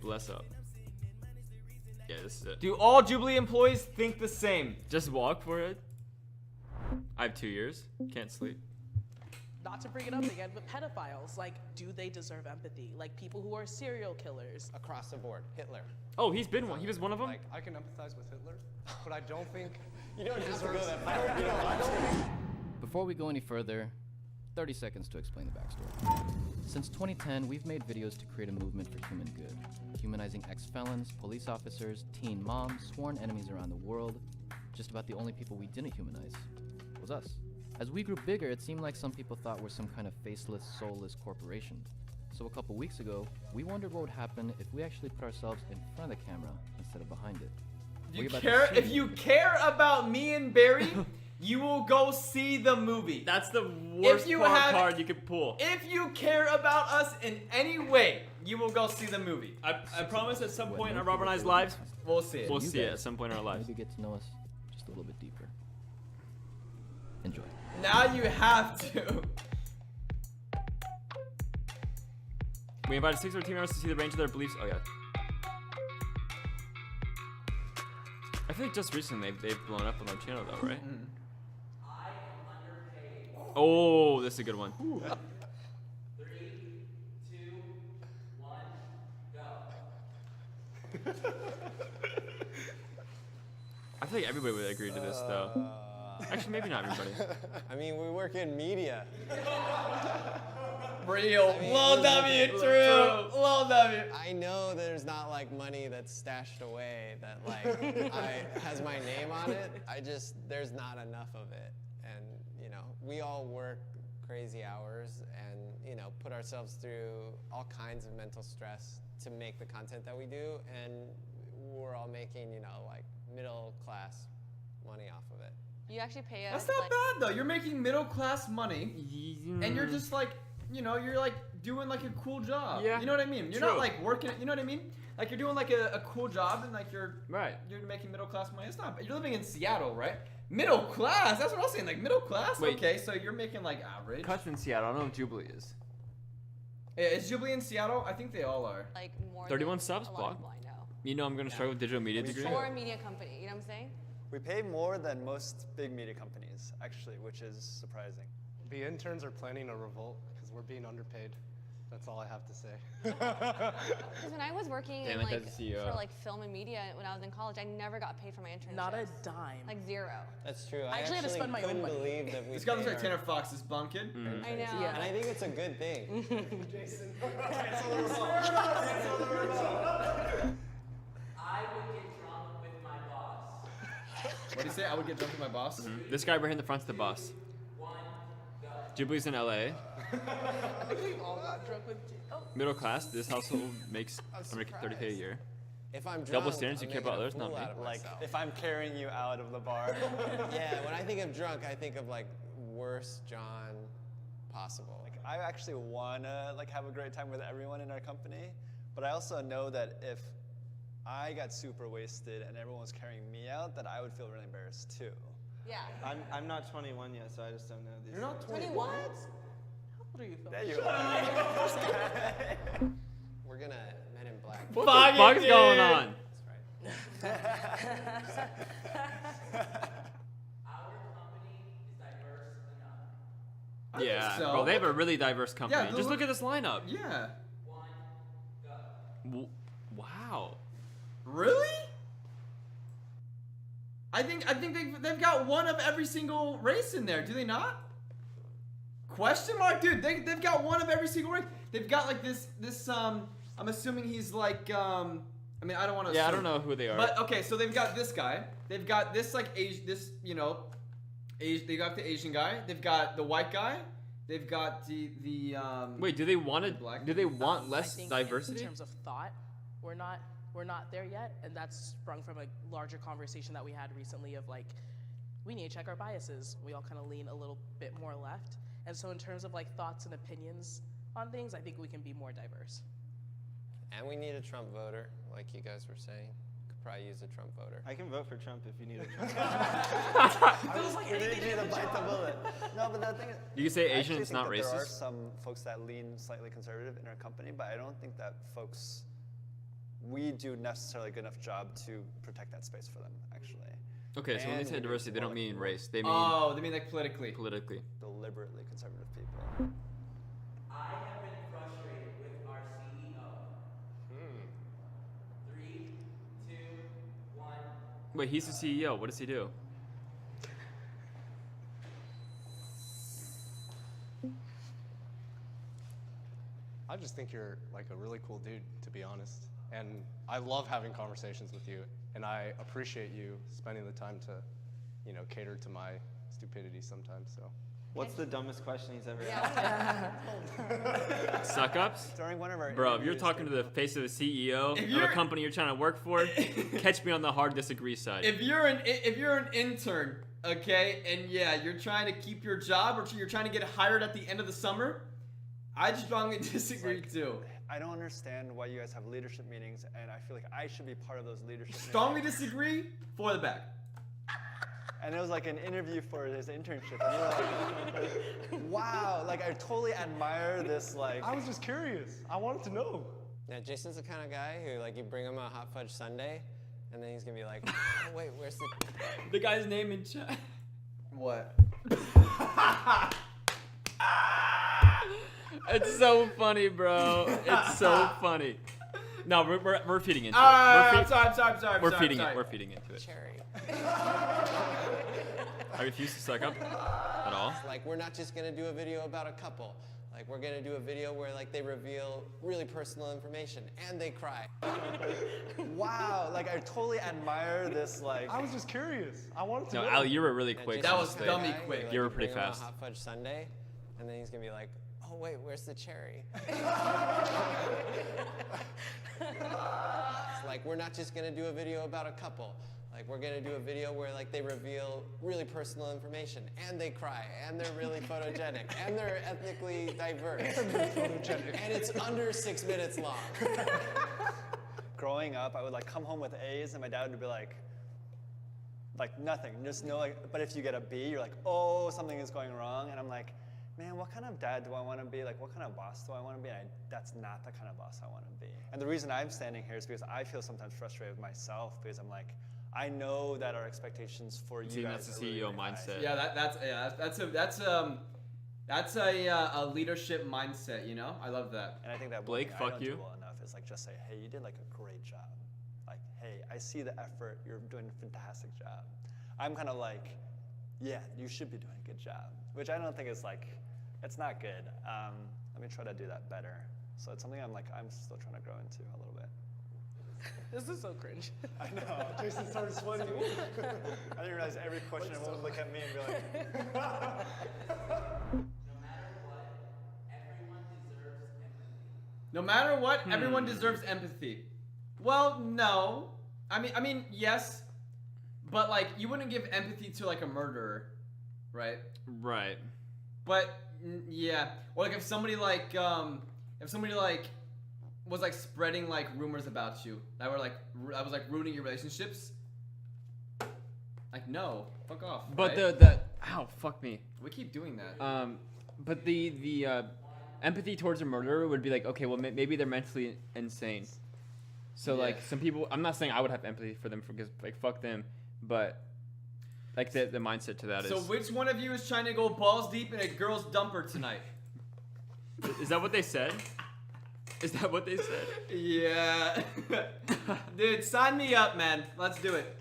bless up. Yeah, this is it. Do all Jubilee employees think the same? Just walk for it. I have 2 years. Can't sleep. Not to bring it up again, but pedophiles, like, do they deserve empathy? Like, people who are serial killers. Across the board, Hitler. Oh, he's been one. He was one of them. Like, I can empathize with Hitler, but I don't think You don't deserve that far. Before we go any further, 30 seconds to explain the backstory. Since 2010, we've made videos to create a movement for human good, humanizing ex-felons, police officers, teen moms, sworn enemies around the world. Just about the only people we didn't humanize was us. As we grew bigger, it seemed like some people thought we're some kind of faceless, soulless corporation. So a couple weeks ago, we wondered what would happen if we actually put ourselves in front of the camera instead of behind it. If you care about me and Barry, you will go see the movie. That's the worst card you could pull. If you care about us in any way, you will go see the movie. I promise at some point in our Robert and I's lives, we'll see it. We'll see it at some point in our lives. Maybe get to know us just a little bit deeper. Enjoy. Now you have to. We invited 6 of our team members to see the range of their beliefs. Oh yeah. I feel like just recently they've blown up on our channel though, right? Mm. I am underpaid. Oh, this is a good one. 3, 2, 1, go. I feel like everybody would agree to this though. Actually, maybe not everybody. I mean, we work in media. Real. I mean, Lil W, true. Lil W. I know there's not like money that's stashed away that like has my name on it. There's not enough of it. And, you know, we all work crazy hours and, you know, put ourselves through all kinds of mental stress to make the content that we do. And we're all making, you know, like middle class money off of it. You actually pay us. That's not bad though. You're making middle class money, and you're just like, you know, you're like doing like a cool job. Yeah. You know what I mean? You're True. not like working. You know what I mean? Like you're doing like a cool job, and like you're making middle class money. It's not. You're living in Seattle, right? Middle class. That's what I was saying. Like middle class. Wait. Okay, so you're making like average. Cuts in Seattle. I don't know if Jubilee is. Yeah, is Jubilee in Seattle? I think they all are. Like more 31 than subs, a lot block. of people I know. You know I'm gonna struggle with digital media degree. For a media company, you know what I'm saying? We pay more than most big media companies, actually, which is surprising. the interns are planning a revolt because we're being underpaid. That's all I have to say. Because when I was working in, like, like, that's the, for like film and media when I was in college, I never got paid for my internships. Not a dime. Like zero. That's true. I actually had to spend my own couldn't money. believe that we This guy looks paid like our Tanner Fox's bunkin. interns. I know. Yeah. And I think it's a good thing. Jason. I would get drunk with my boss. What do you say? I would get drunk with my boss? This guy right here in the front's the boss. 1, go. Jubilee's in LA. I think we've all got drunk with. Oh. Middle class. This household makes $30K a year. If I'm drunk, Double standards, I'm you care about making a others, not fool me. out of Like, myself. if I'm carrying you out of the bar. Yeah, when I think of drunk, I think of like worst John possible. Like, I actually wanna like have a great time with everyone in our company, but I also know that if I got super wasted and everyone was carrying me out, that I would feel really embarrassed too. Yeah. I'm not 21 yet, so I just don't know these. You're not 21? How old are you, Phil? There you are. We're gonna Men in Black. What the fuck's going on? That's right. Our company is diverse enough. I think Yeah, so. bro, they have a really diverse company. Yeah, Just look at this lineup. Yeah. 1, go. Wow. Really? I think they've got one of every single race in there. Do they not? Question mark, dude. They've got one of every single race. They've got like this I'm assuming he's like I mean, I don't want to. Yeah, I don't know who they are. But okay, so they've got this guy. They've got this like they got the Asian guy. They've got the white guy. They've got the Wait, do they want black Do they want I less think diversity? In terms of thought, we're not there yet, and that's sprung from a larger conversation that we had recently of like, we need to check our biases. We all kind of lean a little bit more left, and so in terms of like thoughts and opinions on things, I think we can be more diverse. And we need a Trump voter, like you guys were saying. Could probably use a Trump voter. I can vote for Trump if you need a Trump. Feels like We need anything you to in the bite the job. bullet. No, but the thing is, You can say I Asian, actually it's think not that There are racist. some folks that lean slightly conservative in our company, but I don't think that folks we do necessarily a good enough job to protect that space for them, actually. Okay, so when they And say we need diversity, they more, don't like, mean race. They mean Oh, they mean like politically. politically. deliberately conservative people. I have been frustrated with our CEO. 3, 2, 1. Wait, he's the CEO. What does he do? I just think you're like a really cool dude, to be honest. And I love having conversations with you, and I appreciate you spending the time to, you know, cater to my stupidity sometimes. So. What's the dumbest question he's ever Yeah. asked? Suck ups? During one of our Bro, if you're interviews, talking to they- the face of the CEO If of you're- a company you're trying to work for, catch me on the hard disagree side. If you're an intern, okay, and yeah, you're trying to keep your job or you're trying to get hired at the end of the summer, I strongly disagree too. I don't understand why you guys have leadership meetings, and I feel like I should be part of those leadership Strongly meetings. disagree for the back. And it was like an interview for his internship, and you were like, wow, like I totally admire this, like. I was just curious. I wanted to know. Yeah, Jason's the kind of guy who, like, you bring him a hot fudge sundae, and then he's gonna be like, oh, wait, where's the... The guy's name in chat. What? It's so funny, bro. It's so funny. No, we're feeding into it. I'm sorry. We're feeding it. We're feeding into it. Cherry. I refuse to suck up at all. Like, we're not just gonna do a video about a couple. Like, we're gonna do a video where, like, they reveal really personal information, and they cry. Wow, like I totally admire this, like. I was just curious. I wanted to No, know. Ali, you were really Yeah, quick. Jason's That on was this the thing. dummy guy who, quick. like, You were pretty bring him fast. a hot fudge sundae, and then he's gonna be like, oh, wait, where's the cherry? It's like, we're not just gonna do a video about a couple. Like, we're gonna do a video where, like, they reveal really personal information, and they cry, and they're really photogenic, and they're ethnically diverse. And it's under 6 minutes long. Growing up, I would like come home with A's, and my dad would be like nothing, just no, like. But if you get a B, you're like, oh, something is going wrong, and I'm like, man, what kind of dad do I want to be? Like, what kind of boss do I want to be? And that's not the kind of boss I want to be. And the reason I'm standing here is because I feel sometimes frustrated with myself because I'm like, I know that our expectations for you See, guys that's are the really, CEO really high. mindset. Yeah, that's a leadership mindset. You know, I love that. And I think that Blake, one thing I fuck don't you. do well enough is like just say, hey, you did like a great job. Like, hey, I see the effort. You're doing a fantastic job. I'm kind of like, yeah, you should be doing a good job, which I don't think is like, it's not good. Let me try to do that better. So it's something I'm still trying to grow into a little bit. This is so cringe. I know. Jason started sweating. I didn't realize every question everyone would look at me and be like. No matter what, everyone deserves empathy. No matter what, everyone deserves empathy. Well, no. I mean, yes, but like you wouldn't give empathy to like a murderer, right? Right. But yeah, or like if somebody was like spreading like rumors about you that were like I was like ruining your relationships. Like no, fuck off. But right? the ow, fuck me. we keep doing that. But the empathy towards a murderer would be like, okay, well maybe they're mentally insane. So Yeah. like some people, I'm not saying I would have empathy for them because like fuck them, but like the mindset to that So is. which one of you is trying to go balls deep in a girl's dumper tonight? Is that what they said? Is that what they said? Yeah. Dude, sign me up, man. Let's do it.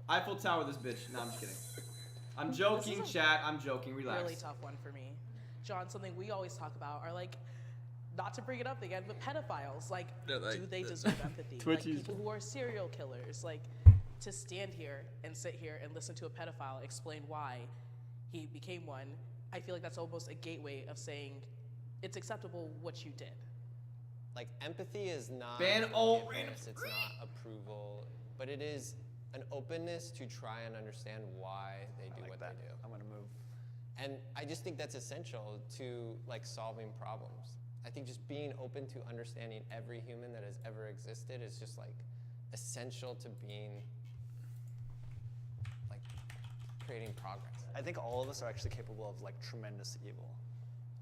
Eiffel Tower this bitch. No, I'm just kidding. I'm joking, This is a chat. I'm joking. Relax. Really tough one for me. John, something we always talk about are like, not to bring it up again, but pedophiles. Like, Yeah, like do they deserve empathy? Like Twitchies. people who are serial killers. Like, to stand here and sit here and listen to a pedophile explain why he became one, I feel like that's almost a gateway of saying it's acceptable what you did. Like, empathy is not Ban all forgiveness, it's not approval, but it is an openness to try and understand why they do what they do. I'm gonna move. And I just think that's essential to like solving problems. I think just being open to understanding every human that has ever existed is just like essential to being like creating progress. I think all of us are actually capable of like tremendous evil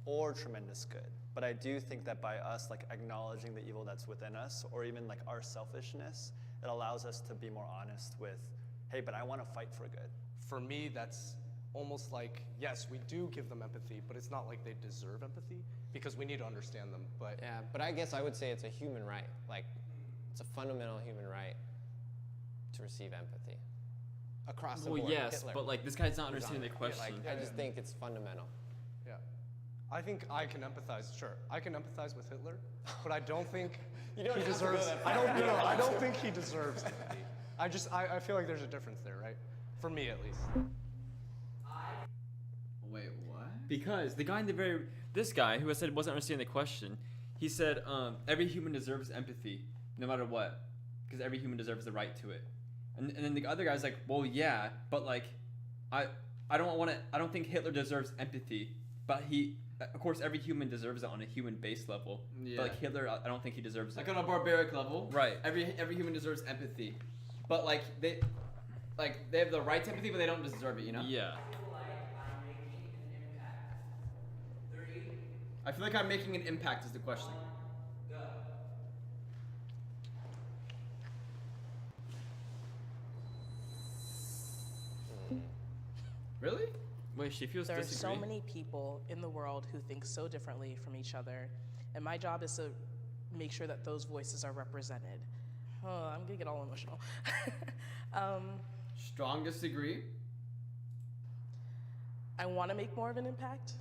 or tremendous good. But I do think that by us like acknowledging the evil that's within us, or even like our selfishness, it allows us to be more honest with, hey, but I want to fight for good. For me, that's almost like, yes, we do give them empathy, but it's not like they deserve empathy because we need to understand them. But Yeah, but I guess I would say it's a human right. Like, it's a fundamental human right to receive empathy across the Well, board. yes, Hitler but like this guy's not was understanding the on- question. Like, I just think it's fundamental. yeah, I think I can empathize. Sure, I can empathize with Hitler, but I don't think You don't he have to go deserves. that I far. don't. No, I don't think he deserves empathy. I feel like there's a difference there, right? For me, at least. Wait, what? Because the guy in the this guy who said wasn't understanding the question, he said every human deserves empathy, no matter what, because every human deserves the right to it. And then the other guy's like, well, yeah, but like, I don't think Hitler deserves empathy, but of course, every human deserves it on a human-based level. Yeah. But like Hitler, I don't think he deserves it. Like on a barbaric level, Right. Every human deserves empathy, but like they have the right to empathy, but they don't deserve it. You know? Yeah. I feel like I'm making an impact. Is the question? Really? Wait, she feels There are disagree. so many people in the world who think so differently from each other, and my job is to make sure that those voices are represented. Oh, I'm gonna get all emotional. Strong disagree. I want to make more of an impact.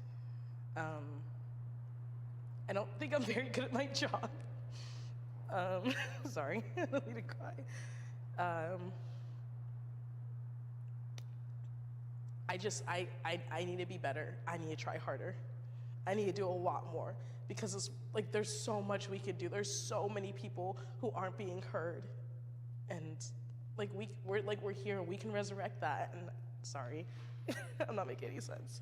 I don't think I'm very good at my job. Sorry, I don't need to cry. I need to be better. I need to try harder. I need to do a lot more because it's like there's so much we could do. There's so many people who aren't being heard, and like we're here and we can resurrect that. And sorry, I'm not making any sense.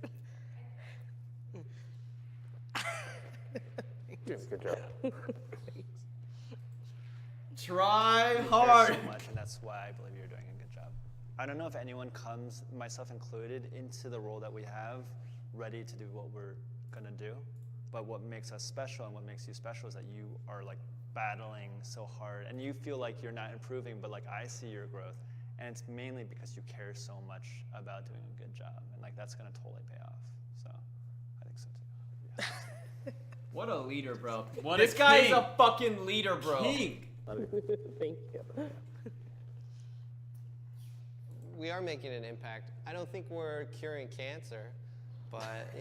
Good job. Try You care hard. so much, and that's why I believe you're doing a good job. I don't know if anyone comes, myself included, into the role that we have ready to do what we're gonna do. But what makes us special and what makes you special is that you are like battling so hard, and you feel like you're not improving, but like I see your growth, and it's mainly because you care so much about doing a good job, and like that's gonna totally pay off. So I think so too. Yeah. What a leader, bro. What This a guy is king. a fucking leader, bro. King. Thank you. We are making an impact. I don't think we're curing cancer, but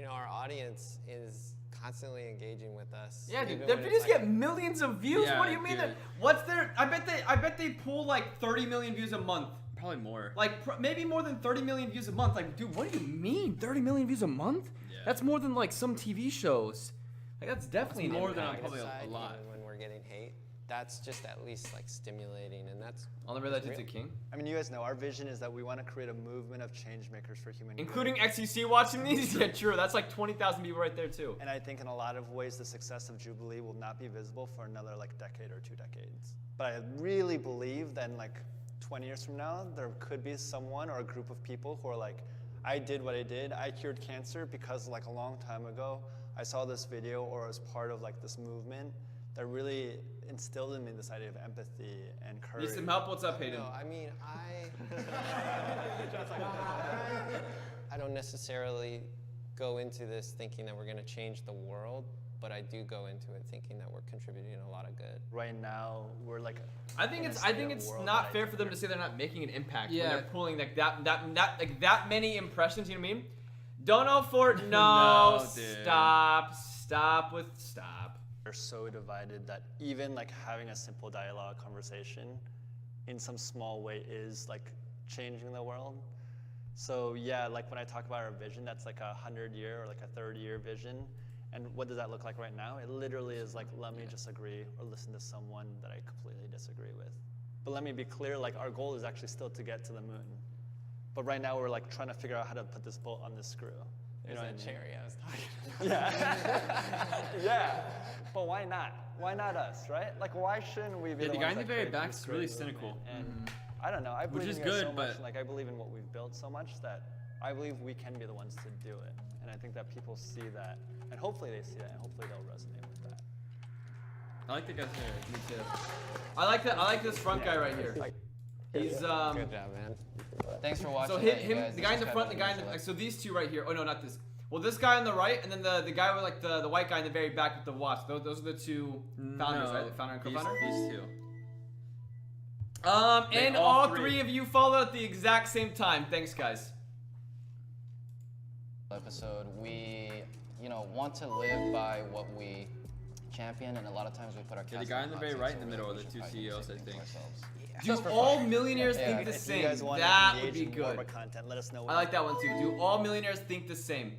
our audience is constantly engaging with us. Yeah, dude, even their when videos it's like- get millions of views. Yeah, What do you mean? dude. What's their? I bet they pull like 30 million views a month. Probably more. Like maybe more than 30 million views a month. Like, dude, what do you mean 30 million views a month? Yeah. That's more than like some TV shows. Like that's definitely That's an more than impact. probably a aside, lot. Even when we're getting hate, that's just at least like stimulating, and that's I'll never that real. dude's a king. I mean, you guys know our vision is that we want to create a movement of change makers for human Including good. XUC watching these? Yeah, true. That's like 20,000 people right there too. And I think in a lot of ways, the success of Jubilee will not be visible for another like decade or 2 decades. But I really believe that in like 20 years from now, there could be someone or a group of people who are like, I did what I did. I cured cancer because like a long time ago, I saw this video or was part of like this movement that really instilled in me this idea of empathy and courage. Need some help? What's up, Hayden? No, I mean, I don't necessarily go into this thinking that we're going to change the world, but I do go into it thinking that we're contributing a lot of good. Right now, we're like. I think in a it's state of world not that fair I for them to think say they're not making an impact Yeah. when they're pulling like that many impressions. You know what I mean? Dono for no. No, dude. Stop. They're so divided that even like having a simple dialogue conversation in some small way is like changing the world. So yeah, like when I talk about our vision, that's like a 100-year or like a 30-year vision. And what does that look like right now? It literally is like, let me just agree or listen to someone that I completely disagree with. But let me be clear, like our goal is actually still to get to the moon. But right now we're like trying to figure out how to put this bolt on this screw. You know what I mean? cherry I was talking Yeah. Yeah. But why not? Why not us, right? Like, why shouldn't we be Yeah, the the guy ones in the that very create back's this really great movement? cynical. And I don't know. I believe is in you guys good, so much. but- Like, I believe in what we've built so much that I believe we can be the ones to do it. And I think that people see that, and hopefully they see that, and hopefully they'll resonate with that. I like the guy's hair. Me too. I like that. I like this front guy right here. He's Good job, man. Thanks for watching. So that, him, guys. the This guy in was the kind front, of the guy in the unusual. so these two right here. Oh no, not this. Well, this guy on the right, and then the guy with like the white guy in the very back with the watch. Those are the two founders, right? The founder and co-founder. These two. They And all all three. three of you followed at the exact same time. Thanks, guys. Episode, we, want to live by what we champion, and a lot of times we put our Yeah, the cast guy in in the hot very seats, right so in the really middle are we the should two probably do CEOs, I something think. ourselves. Do all millionaires Yeah. think the If same? you guys want That to would engage be in more good. of our content, let us know. I like that one too. Do all millionaires think the same?